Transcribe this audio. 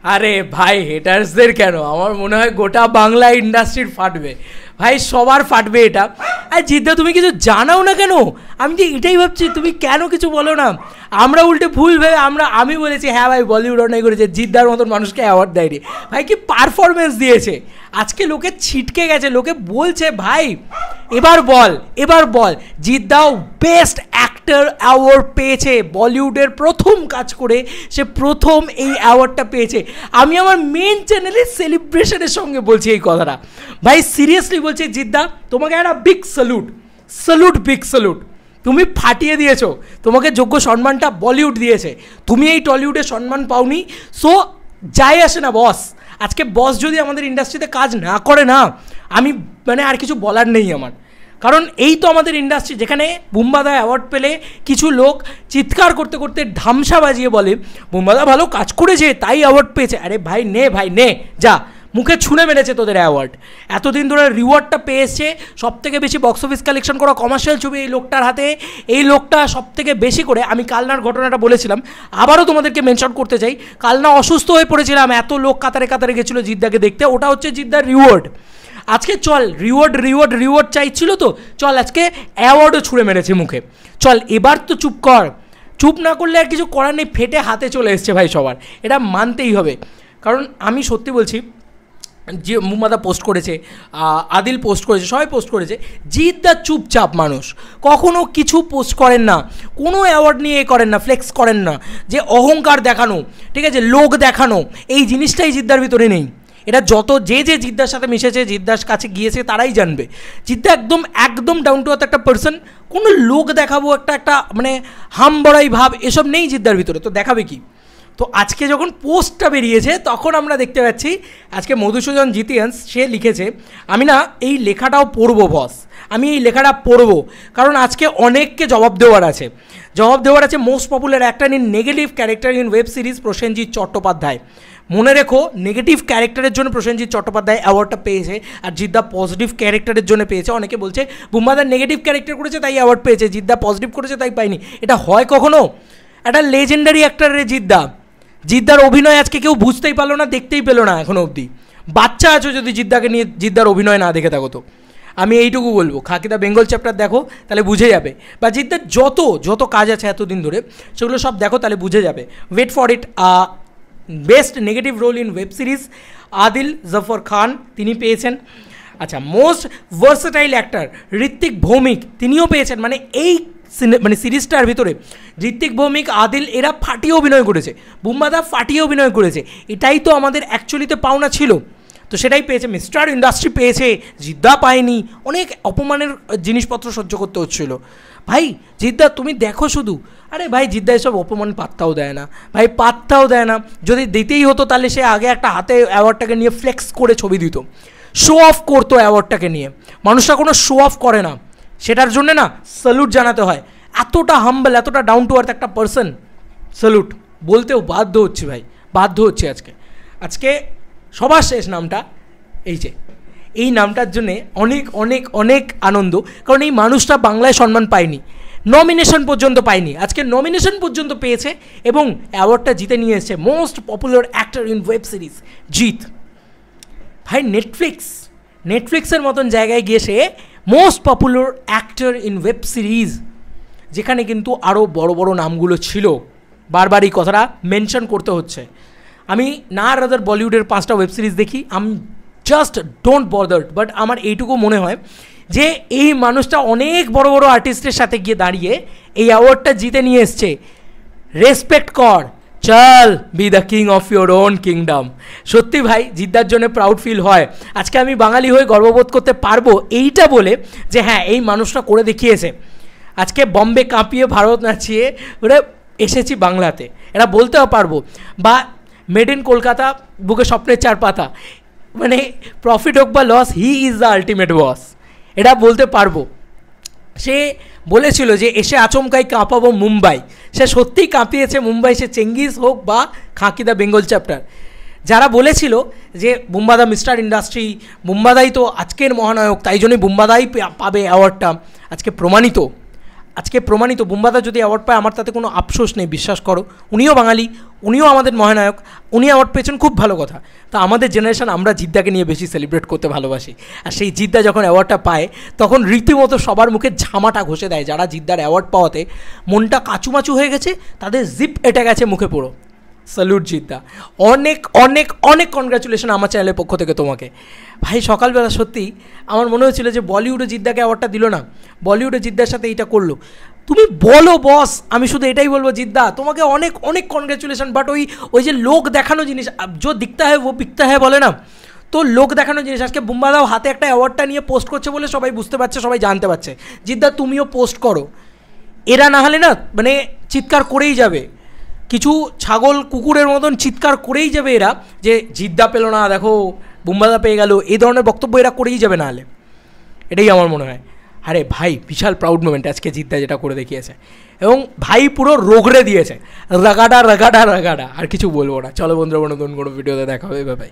আরে ভাই হেটার্সদের কেন, আমার মনে হয় গোটা বাংলা ইন্ডাস্ট্রির ফাটবে ভাই, সবার ফাটবে এটা। আর জিদ্দা তুমি কিছু জানাও না কেন? আমি তো এটাই ভাবছি তুমি কেন কিছু বলো না। আমরা উল্টে ভুল ভেবে আমি বলেছি হ্যাঁ ভাই বলিউড অন্যায় করেছে, জিদ্দার মতন মানুষকে অ্যাওয়ার্ড দেয়নি। ভাই কি পারফরমেন্স দিয়েছে, আজকে লোকে ছিটকে গেছে, লোকে বলছে ভাই এবার বল জিদ্দাও বেস্ট অ্যাক্টর অ্যাওয়ার্ড পেয়েছে, বলিউডের প্রথম কাজ করে সে প্রথম এই অ্যাওয়ার্ডটা পেয়েছে। আমি আমার মেন চ্যানেলের সেলিব্রেশনের সঙ্গে বলছি এই কথাটা ভাই, সিরিয়াসলি বলছি জিদ্দা তোমাকে একটা বিগ বিগ স্যালুট, তুমি ফাটিয়ে দিয়েছো, তোমাকে যোগ্য সম্মানটা বলিউড দিয়েছে, তুমি এই টলিউডে সম্মান পাওনি। সো যাই আসে না বস, আজকে বস যদি আমাদের ইন্ডাস্ট্রিতে কাজ না করে না, আমি মানে আর কিছু বলার নেই আমার। কারণ এই তো আমাদের ইন্ডাস্ট্রি যেখানে বুম্বাদা অ্যাওয়ার্ড পেলে কিছু লোক চিৎকার করতে করতে ধামসা বাজিয়ে বলে বুম্বাদা ভালো কাজ করেছে তাই অ্যাওয়ার্ড পেয়েছে। আরে ভাই নে যা, মুখে ছুঁড়ে মেরেছে তোদের অ্যাওয়ার্ড। এতদিন ধরে রিওয়ার্ডটা পেয়েছে, সবথেকে বেশি বক্স অফিস কালেকশন করা কমার্শিয়াল ছবি এই লোকটার হাতে। এই লোকটা সবথেকে বেশি করে, আমি কালনার ঘটনাটা বলেছিলাম, আবারও তোমাদেরকে মেনশন করতে চাই, কালনা অসুস্থ হয়ে পড়েছিলাম, এত লোক কাতারে গেছিলো জিদ্দাকে দেখতে, ওটা হচ্ছে জিদ্দার রিওয়ার্ড। আজকে চল রিওয়ার্ড চাইছিল তো, চল আজকে অ্যাওয়ার্ডও ছুঁড়ে মেরেছে মুখে, চল এবার তো চুপ কর। চুপ না করলে আর কিছু করার নেই, ফেটে হাতে চলে এসছে ভাই সবার, এটা মানতেই হবে। কারণ আমি সত্যি বলছি, যে বুম্বাদা পোস্ট করেছে, আদিল পোস্ট করেছে, সবাই পোস্ট করেছে, জিদ্দা চুপচাপ মানুষ, কখনো কিছু পোস্ট করেন না, কোনো অ্যাওয়ার্ড নিয়ে করেন না, ফ্লেক্স করেন না, যে অহংকার দেখানো, ঠিক আছে, লোক দেখানো, এই জিনিসটাই জিদ্দার ভিতরে নেই। এটা যত যে জিদ্দার সাথে মিশেছে, জিদ্দার কাছে গিয়েছে তারাই জানবে, জিদ্দা একদম ডাউন টু আর্থ একটা পার্সন, কোনো লোক দেখাবো একটা মানে হামবড়াই ভাব এসব নেই জিদ্দার ভিতরে, তো দেখাবে কি? তো আজকে যখন পোস্টটা বেরিয়েছে তখন আমরা দেখতে পাচ্ছি, আজকে মধুসূদন জিতিয়ান্স সে লিখেছে, আমি না এই লেখাটাও পড়বো বস, আমি এই লেখাটা পড়বো, কারণ আজকে অনেককে জবাব দেওয়ার আছে। Most popular actor in negative character in web series Prosenjit Chattopadhyay. মনে রেখো, নেগেটিভ ক্যারেক্টারের জন্য প্রসেনজিৎ চট্টোপাধ্যায় অ্যাওয়ার্ডটা পেয়েছে, আর জিদ্দা পজিটিভ ক্যারেক্টারের জন্য পেয়েছে। অনেকে বলছে বুম্বাদা নেগেটিভ ক্যারেক্টার করেছে তাই অ্যাওয়ার্ড পেয়েছে, জিদ্দা পজিটিভ করেছে তাই পায়নি। এটা হয় কখনো? একটা লেজেন্ডারি অ্যাক্টরের জিদ্দার অভিনয় আজকে কেউ বুঝতেই পারলো না, দেখতেই পেলো না এখনও অবধি। বাচ্চা আছো যদি জিদ্দাকে নিয়ে জিদ্দার অভিনয় না দেখে থাকো তো, আমি এইটুকু বলবো, খাকি দ্য বেঙ্গল চ্যাপ্টার দেখো তাহলে বুঝে যাবে, বা জিদ্দার যত কাজ আছে এতদিন ধরে সেগুলো সব দেখো তাহলে বুঝে যাবে। Wait for it. Best negative role in web series Adil Zafar Khan তিনি পেয়েছেন। আচ্ছা, most versatile actor Ritwick Bhowmick তিনিও পেয়েছেন। মানে এই সিরিজটার ভিতরে ঋত্বিক ভৌমিক, আদিল এরা ফাটিয়ে অভিনয় করেছে, বুম্বাদা ফাটিয়ে অভিনয় করেছে, এটাই তো আমাদের অ্যাকচুয়ালিতে পাওনা ছিল, তো সেটাই পেয়েছে। মিস্টার ইন্ডাস্ট্রি পেয়েছে, জিদ্দা পায়নি, অনেক অপমানের জিনিসপত্র সহ্য করতে হচ্ছিল। ভাই জিদ্দা তুমি দেখো শুধু, আরে ভাই জিদ্দা এসব অপমান পাত্তাও দেয় না ভাই, পাত্তাও দেয় না। যদি দিতেই হতো তাহলে সে আগে একটা হাতে অ্যাওয়ার্ডটাকে নিয়ে ফ্লেক্স করে ছবি দিত, শো অফ করতো অ্যাওয়ার্ডটাকে নিয়ে। মানুষটা কোনো শো অফ করে না, সেটার জন্য না স্যালুট জানাতে হয়। এতটা হাম্বল, এতটা ডাউন টু আর্থ একটা পার্সন, স্যালুট বলতেও বাধ্য হচ্ছে ভাই, বাধ্য হচ্ছে। আজকে সবার শেষ নামটা এই নামটার জন্যে অনেক অনেক অনেক আনন্দ, কারণ এই মানুষটা বাংলায় সম্মান পায়নি, নমিনেশন পর্যন্ত পায়নি, আজকে নমিনেশন পর্যন্ত পেয়েছে এবং অ্যাওয়ার্ডটা জিতে নিয়ে এসেছে। Most popular actor in web series Jeet. ভাই নেটফ্লিক্সের মতন জায়গায় গিয়ে সে most popular actor in web series, যেখানে কিন্তু আরও বড় বড় নামগুলো ছিল, বারবার এই কথাটা মেনশন করতে হচ্ছে। আমি না রাদার বলিউডের 5টা ওয়েব সিরিজ দেখি, আমি জাস্ট ডোন্ট বদার্ড, বাট আমার এইটুকু মনে হয় যে এই মানুষটা অনেক বড় বড় আর্টিস্টের সাথে গিয়ে দাঁড়িয়ে এই অ্যাওয়ার্ডটা জিতে নিয়ে এসছে। রেসপেক্ট কর, চল B the king of your own kingdom. সত্যি ভাই জিদ্দার জন্য প্রাউড ফিল হয়। আজকে আমি বাঙালি হয়ে গর্ববোধ করতে পারবো এইটা বলে যে হ্যাঁ এই মানুষটা করে দেখিয়েছে। আজকে বম্বে কাঁপিয়ে ভারত নাচিয়ে ওরা এসেছি বাংলাতে, এটা বলতেও পারবো। বা মেড ইন কলকাতা, বুকে স্বপ্নের 4 পাতা, মানে প্রফিট হোক বা loss, he is the ultimate boss, এটা বলতে পারবো। সে বলেছিল যে এসে আচমকাই কাঁপাবো মুম্বাই, সে সত্যিই কাঁপিয়েছে মুম্বাই, সে চেঙ্গিস হোক বা খাকি দ্য বেঙ্গল চ্যাপ্টার। যারা বলেছিল যে বুম্বাদা মিস্টার ইন্ডাস্ট্রি, বুম্বাদাই তো আজকের মহানায়ক, তাই জন্যই বুম্বাদাই পাবে অ্যাওয়ার্ডটা, আজকে প্রমাণিত বুম্বাদা যদি অ্যাওয়ার্ড পায় আমার তাতে কোনো আফসোস নেই, বিশ্বাস করো। উনিও বাঙালি, উনিও আমাদের মহানায়ক, উনি অ্যাওয়ার্ড পেয়েছেন, খুব ভালো কথা। তো আমাদের জেনারেশন আমরা জিদ্দাকে নিয়ে বেশি সেলিব্রেট করতে ভালোবাসি, আর সেই জিদ্দা যখন অ্যাওয়ার্ডটা পায় তখন রীতিমতো সবার মুখে ঝামাটা ঘষে দেয়। যারা জিদ্দার অ্যাওয়ার্ড পাওয়াতে মনটা কাচুমাচু হয়ে গেছে, তাদের জিপ এঁটে গেছে মুখে পুরো। স্যালুট জিদ্দা, অনেক অনেক অনেক কনগ্রাচুলেশন আমার চ্যানেলের পক্ষ থেকে তোমাকে। ভাই সকালবেলা সত্যি আমার মনে হয়েছিল যে বলিউডে জিদ্দাকে অ্যাওয়ার্ডটা দিল না, বলিউডে জিদ্দার সাথে এইটা করলো। তুমি বলো বস, আমি শুধু এটাই বলবো জিদ্দা তোমাকে অনেক অনেক কনগ্রাচুলেশন। বাট ওই যে লোক দেখানো জিনিস, যো দিখতা হ্যায় ও বিকতা হ্যায় বলে না, তো লোক দেখানো জিনিস। আজকে বুম্বাদাও হাতে একটা অ্যাওয়ার্ডটা নিয়ে পোস্ট করছে বলে সবাই বুঝতে পারছে, সবাই জানতে পারছে। জিদ্দা তুমিও পোস্ট করো, এরা না হলে না মানে চিৎকার করেই যাবে, কিছু ছাগল কুকুরের মতন চিৎকার করেই যাবে এরা, যে জিদ্দা পেলো না, দেখো বুম্বাদা পেয়ে গেল, এই ধরনের বক্তব্য এরা করেই যাবে না হলে। এটাই আমার মনে হয়। আরে ভাই বিশাল প্রাউড মোমেন্ট আজকে জিদ্দা যেটা করে দেখিয়েছে, এবং ভাই পুরো রোগড়ে দিয়েছে, রাগাডা রাগাডা রাগাডা। আর কিছু বলবো না, চলো বন্ধুরা নতুন কোনো ভিডিওতে দেখা হবে, ভাই।